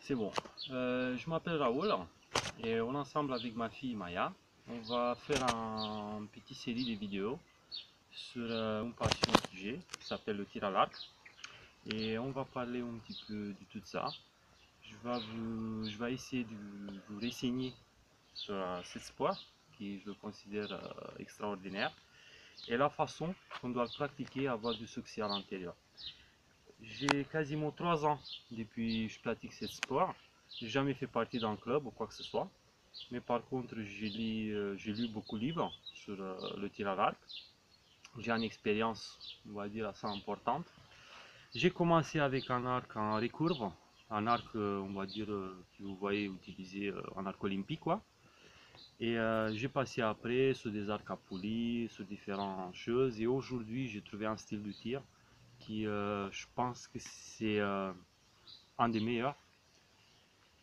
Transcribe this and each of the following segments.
C'est bon. Je m'appelle Raoul et on ensemble avec ma fille Maya, on va faire une petite série de vidéos sur une passion que j'ai qui s'appelle le tir à l'arc et on va parler un petit peu de tout ça. Je vais essayer de vous renseigner sur cet sport qui je le considère extraordinaire et la façon qu'on doit le pratiquer et avoir du succès à l'intérieur. J'ai quasiment 3 ans depuis que je pratique ce sport. J'ai jamais fait partie d'un club ou quoi que ce soit. Mais par contre, j'ai lu beaucoup de livres sur le tir à l'arc. J'ai une expérience, on va dire, assez importante. J'ai commencé avec un arc en récourbe, un arc, on va dire, que vous voyez utiliser en arc olympique, quoi. Et j'ai passé après sur des arcs à poulies, sur différentes choses. Et aujourd'hui, j'ai trouvé un style de tir qui, je pense que c'est un des meilleurs.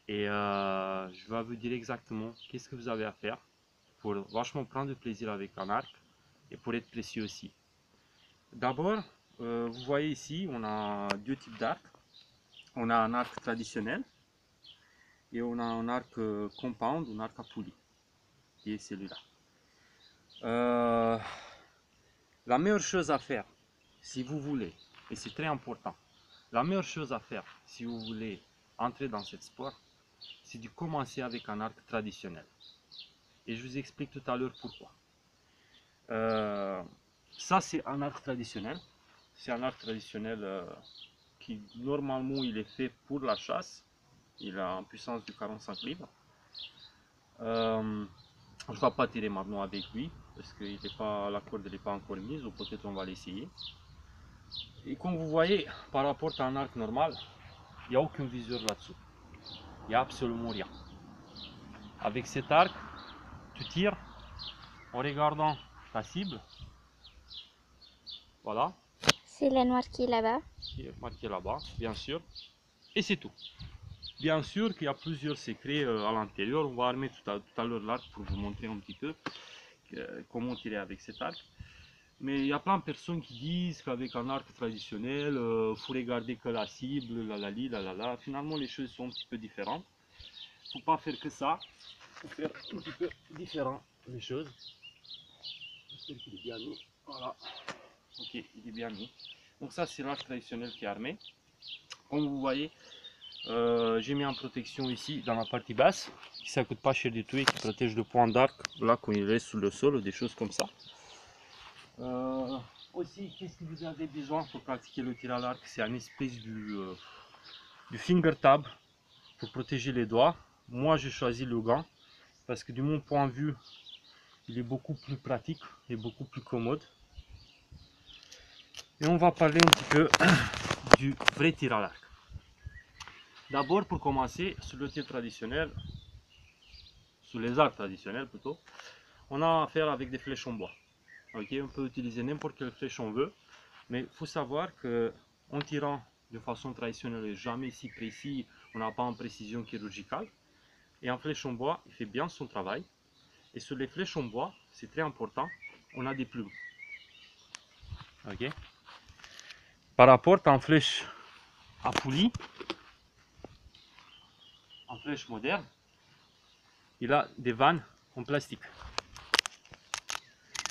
Et je vais vous dire exactement qu'est-ce que vous avez à faire pour vachement prendre du plaisir avec un arc et pour être précis aussi. D'abord, vous voyez ici, on a deux types d'arcs. On a un arc traditionnel et on a un arc compound, un arc à poulie, qui est celui-là. La meilleure chose à faire, si vous voulez, et c'est très important, la meilleure chose à faire si vous voulez entrer dans ce sport, c'est de commencer avec un arc traditionnel. Et je vous explique tout à l'heure pourquoi. Ça, c'est un arc traditionnel. C'est un arc traditionnel qui, normalement, il est fait pour la chasse. Il a une puissance de 45 livres. Je ne vais pas tirer maintenant avec lui, parce que la corde n'est pas encore mise, ou peut-être on va l'essayer. Et comme vous voyez, par rapport à un arc normal, il n'y a aucun viseur là-dessous. Il n'y a absolument rien. Avec cet arc, tu tires en regardant ta cible. Voilà. C'est la noire qui est là-bas. Qui est marqué là-bas, bien sûr. Et c'est tout. Bien sûr qu'il y a plusieurs secrets à l'intérieur. On va armer tout à l'heure l'arc pour vous montrer un petit peu comment tirer avec cet arc. Mais il y a plein de personnes qui disent qu'avec un arc traditionnel, il faut regarder que la cible, la. Finalement, les choses sont un petit peu différentes. Il ne faut pas faire que ça. Il faut faire un petit peu différent les choses. J'espère qu'il est bien mis. Voilà. Ok, il est bien mis. Donc ça, c'est l'arc traditionnel qui est armé. Comme vous voyez, j'ai mis en protection ici dans la partie basse, qui ça coûte pas cher du tout et qui protège le point d'arc là quand il reste sous le sol ou des choses comme ça. Aussi, qu'est-ce que vous avez besoin pour pratiquer le tir à l'arc? C'est une espèce du finger tab pour protéger les doigts. Moi, j'ai choisi le gant parce que de mon point de vue, il est beaucoup plus pratique et beaucoup plus commode. Et on va parler un petit peu du vrai tir à l'arc. D'abord, pour commencer, sur le tir traditionnel, sur les arcs traditionnels plutôt, on a affaire avec des flèches en bois. Okay, on peut utiliser n'importe quelle flèche on veut, mais il faut savoir que en tirant de façon traditionnelle et jamais si précis, on n'a pas une précision chirurgicale. Et en flèche en bois, il fait bien son travail. Et sur les flèches en bois, c'est très important, on a des plumes. Okay. Par rapport à une flèche à poulie, en flèche moderne, il a des vannes en plastique.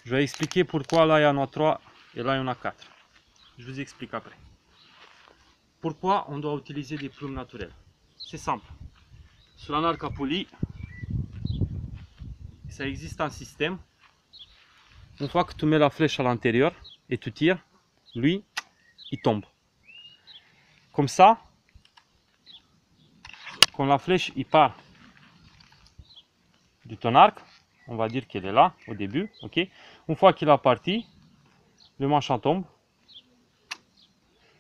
Je vais expliquer pourquoi là il y en a 3 et là il y en a 4. Je vous explique après. Pourquoi on doit utiliser des plumes naturelles? C'est simple. Sur un arc à poulie, ça existe un système. Une fois que tu mets la flèche à l'intérieur et tu tires, lui, il tombe. Comme ça, quand la flèche il part de ton arc, on va dire qu'elle est là au début, ok. Une fois qu'il est parti, le manchon tombe.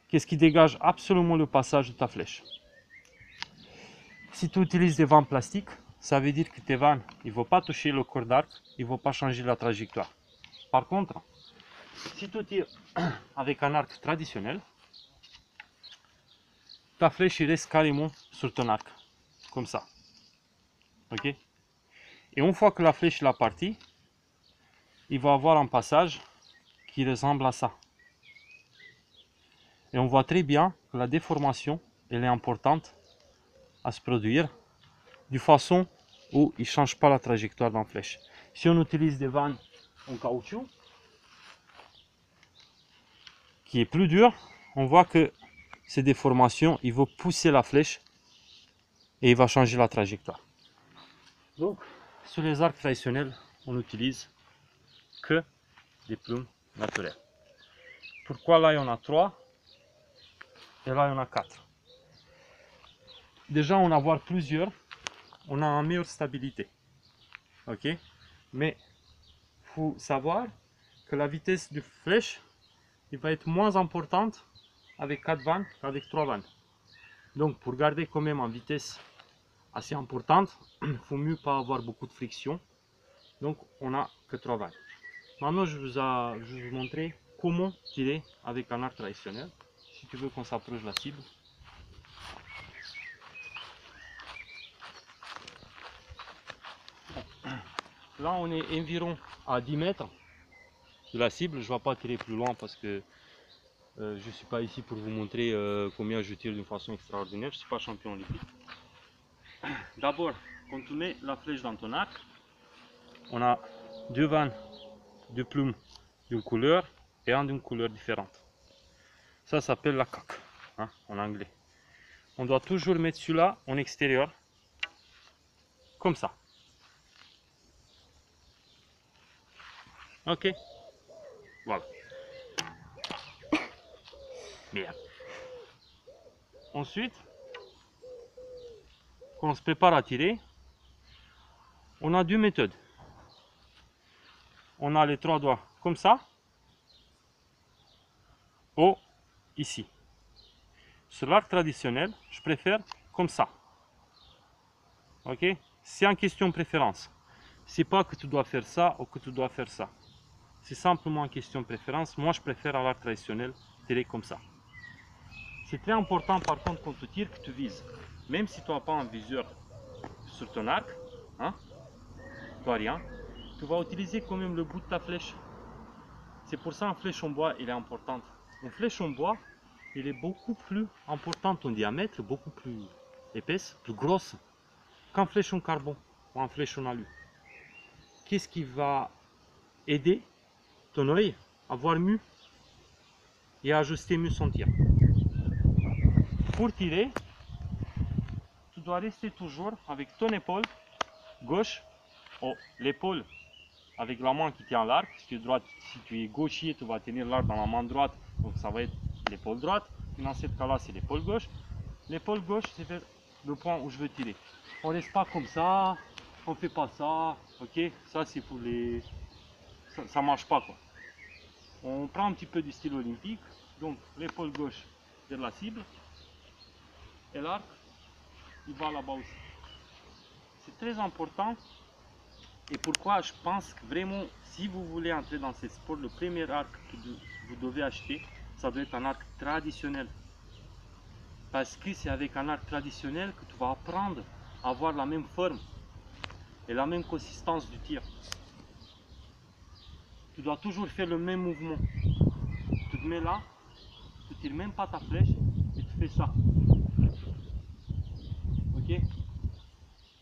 Qu'est-ce qui dégage absolument le passage de ta flèche? Si tu utilises des vannes plastiques, ça veut dire que tes vannes ne vont pas toucher le corps d'arc, ils ne vont pas changer la trajectoire. Par contre, si tu tires avec un arc traditionnel, ta flèche reste carrément sur ton arc, comme ça. Ok? Et une fois que la flèche est partie, il va avoir un passage qui ressemble à ça. Et on voit très bien que la déformation elle est importante à se produire de façon où il ne change pas la trajectoire dans la flèche. Si on utilise des vannes en caoutchouc, qui est plus dur, on voit que ces déformations, il va pousser la flèche et il va changer la trajectoire. Donc, sur les arcs traditionnels, on n'utilise que des plumes naturelles. Pourquoi là il y en a 3 et là il y en a 4? Déjà, en avoir plusieurs, on a une meilleure stabilité. Ok? Mais il faut savoir que la vitesse de flèche il va être moins importante avec 4 vannes qu'avec 3 vannes. Donc, pour garder quand même en vitesse assez importante, il faut mieux pas avoir beaucoup de friction. Donc, on a que 3 vannes. Maintenant, je vais vous montrer comment tirer avec un arc traditionnel. Si tu veux qu'on s'approche de la cible. Là, on est environ à 10 mètres de la cible. Je ne vais pas tirer plus loin parce que je ne suis pas ici pour vous montrer combien je tire d'une façon extraordinaire. Je ne suis pas champion olympique. D'abord, quand tu mets la flèche dans ton arc, on a 2 vannes de plumes d'une couleur et un d'une couleur différente. Ça s'appelle la coque, hein, en anglais. On doit toujours mettre celui-là en extérieur, comme ça. Ok, voilà. Merde. Ensuite, quand on se prépare à tirer, on a 2 méthodes. On a les 3 doigts comme ça, ou ici. Sur l'arc traditionnel, je préfère comme ça. Ok, c'est en question de préférence. C'est pas que tu dois faire ça ou que tu dois faire ça. C'est simplement une question de préférence. Moi, je préfère à l'arc traditionnel tirer comme ça. C'est très important par contre quand tu tires que tu vises. Même si tu n'as pas un viseur sur ton arc, hein, tu n'as rien, tu vas utiliser quand même le bout de ta flèche. C'est pour ça une flèche en bois elle est importante. Une flèche en bois, elle est beaucoup plus importante en diamètre, beaucoup plus épaisse, plus grosse qu'une flèche en carbone ou une flèche en alu. Qu'est-ce qui va aider ton œil à voir mieux et à ajuster mieux son tir? Pour tirer, tu dois rester toujours avec ton épaule gauche, ou l'épaule avec la main qui tient l'arc. Si tu es gaucher, tu vas tenir l'arc dans la main droite, donc ça va être l'épaule droite. Et dans ce cas-là, c'est l'épaule gauche. L'épaule gauche, c'est vers le point où je veux tirer. On reste pas comme ça, on fait pas ça, ok? Ça, c'est pour les... Ça marche pas, quoi. On prend un petit peu du style olympique, donc l'épaule gauche vers la cible, et l'arc, il va là-bas aussi. C'est très important. Et pourquoi je pense que vraiment, si vous voulez entrer dans ce sport, le premier arc que vous devez acheter, ça doit être un arc traditionnel. Parce que c'est avec un arc traditionnel que tu vas apprendre à avoir la même forme et la même consistance du tir. Tu dois toujours faire le même mouvement. Tu te mets là, tu ne tires même pas ta flèche et tu fais ça. Ok?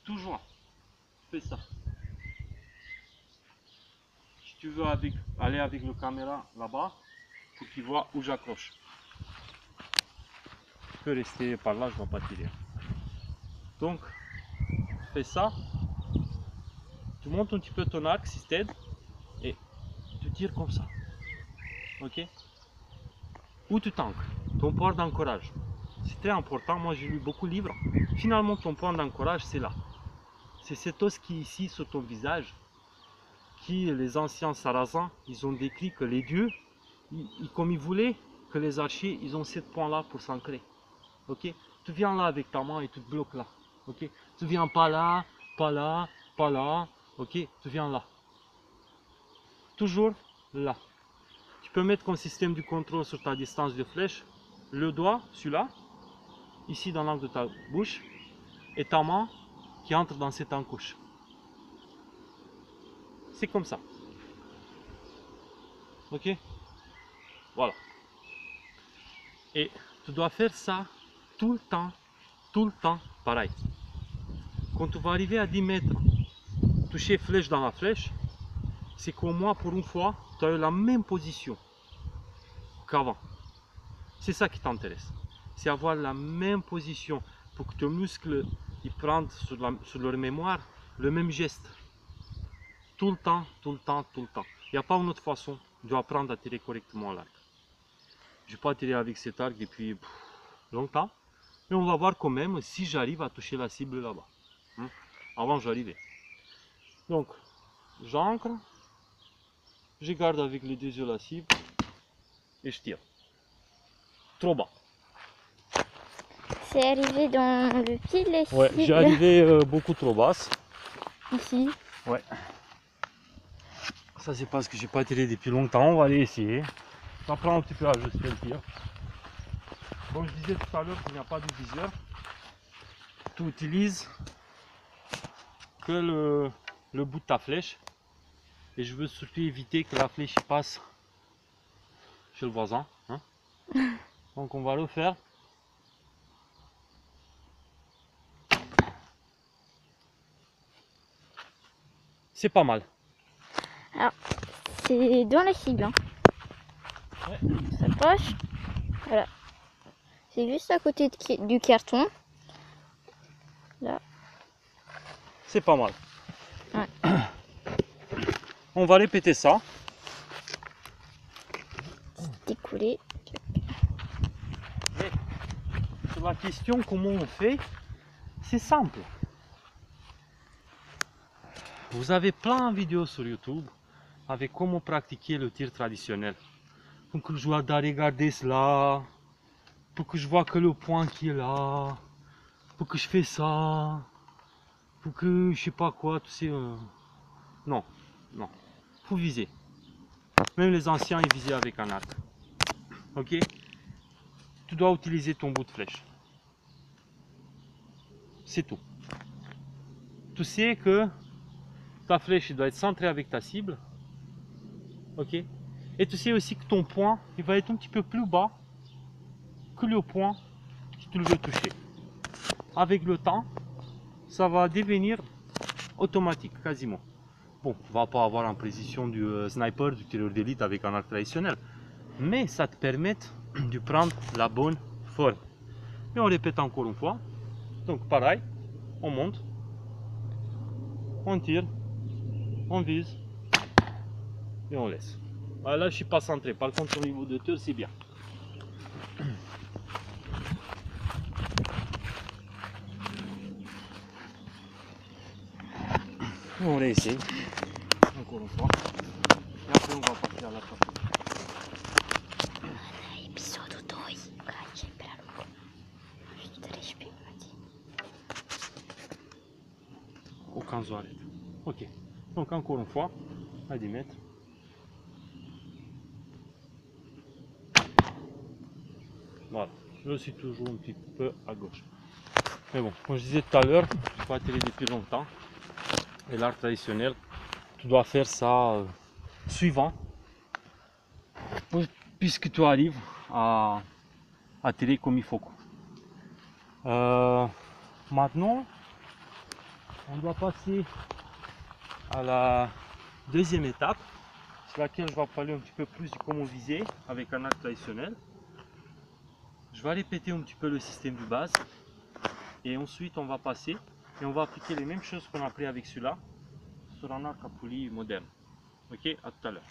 Toujours, tu fais ça. Si tu veux aller avec le caméra là-bas, pour qu'il voit où j'accroche. Tu peux rester par là, je ne vais pas tirer. Donc, fais ça. Tu montes un petit peu ton arc si t'aides et tu tires comme ça. Ok? Ou tu tanques. Ton point d'encourage. C'est très important. Moi, j'ai lu beaucoup de livres. Finalement, ton point d'encourage, c'est là. C'est cet os qui est ici sur ton visage. Qui les anciens sarrasins, ils ont décrit que les dieux, comme ils voulaient que les archers, ils ont ce point-là pour s'ancrer. Ok? Tu viens là avec ta main et tu te bloques là. Ok? Tu viens pas là, pas là, pas là. Ok? Tu viens là. Toujours là. Tu peux mettre comme système de contrôle sur ta distance de flèche le doigt, celui-là, ici dans l'angle de ta bouche, et ta main qui entre dans cette encoche. C'est comme ça. Ok? Voilà. Et tu dois faire ça tout le temps, tout le temps, pareil. Quand tu vas arriver à 10 mètres, toucher flèche dans la flèche, c'est qu'au moins pour une fois, tu as eu la même position qu'avant. C'est ça qui t'intéresse. C'est avoir la même position pour que tes muscles ils prennent sur leur mémoire le même geste. Tout le temps, tout le temps, tout le temps. Il n'y a pas une autre façon d'apprendre à tirer correctement à l'arc. Je n'ai pas tiré avec cet arc depuis longtemps. Mais on va voir quand même si j'arrive à toucher la cible là-bas. Avant j'arrivais. Donc, j'ancre, je garde avec les deux yeux la cible et je tire. Trop bas. C'est arrivé dans le pied les Ouais, cibles. j'ai arrivé beaucoup trop basse. Ici. Ouais. Ça c'est parce que j'ai pas tiré depuis longtemps, on va aller essayer. Ça prend un petit peu à ajuster le tir. Comme je disais tout à l'heure, il n'y a pas de viseur. Tu utilises que le bout de ta flèche. Et je veux surtout éviter que la flèche passe chez le voisin. Hein. Donc on va le faire. C'est pas mal. Alors, c'est dans la cible. Hein. Ouais. On s'approche. Voilà. C'est juste à côté du carton. Là. C'est pas mal. Ouais. On va répéter ça. Décoller. Mais sur la question comment on fait, c'est simple. Vous avez plein de vidéos sur YouTube avec comment pratiquer le tir traditionnel. Pour que je dois regarder cela, pour que je vois que le point qui est là, pour que je fais ça, pour que je sais pas quoi, tu sais. Non, non. Faut viser. Même les anciens ils visaient avec un arc. Ok? Tu dois utiliser ton bout de flèche. C'est tout. Tu sais que ta flèche doit être centrée avec ta cible. Ok? Et tu sais aussi que ton point il va être un petit peu plus bas que le point que tu veux toucher. Avec le temps, ça va devenir automatique, quasiment. Bon, tu vas pas avoir en précision du sniper, du tireur d'élite avec un arc traditionnel. Mais ça te permet de prendre la bonne forme. Et on répète encore une fois. Donc pareil, on monte, on tire, on vise et on laisse. Voilà, là je suis pas centré, par contre au niveau de hauteur c'est bien. On réessaye encore une fois. Et après on va partir à la fin. Episódio 2. Cai pra longe. Juste 3 minutos. Aucun arrête. Ok. Donc encore une fois, à 10 mètres. Voilà. Je suis toujours un petit peu à gauche. Mais bon, comme je disais tout à l'heure, je n'ai pas tiré depuis longtemps. Et l'art traditionnel, tu dois faire ça suivant. Puisque tu arrives à tirer comme il faut. Maintenant, on doit passer à la deuxième étape, sur laquelle je vais parler un petit peu plus de comment viser avec un arc traditionnel. Je vais répéter un petit peu le système de base et ensuite on va passer et on va appliquer les mêmes choses qu'on a appris avec celui-là sur un arc à poulie moderne. Ok, à tout à l'heure.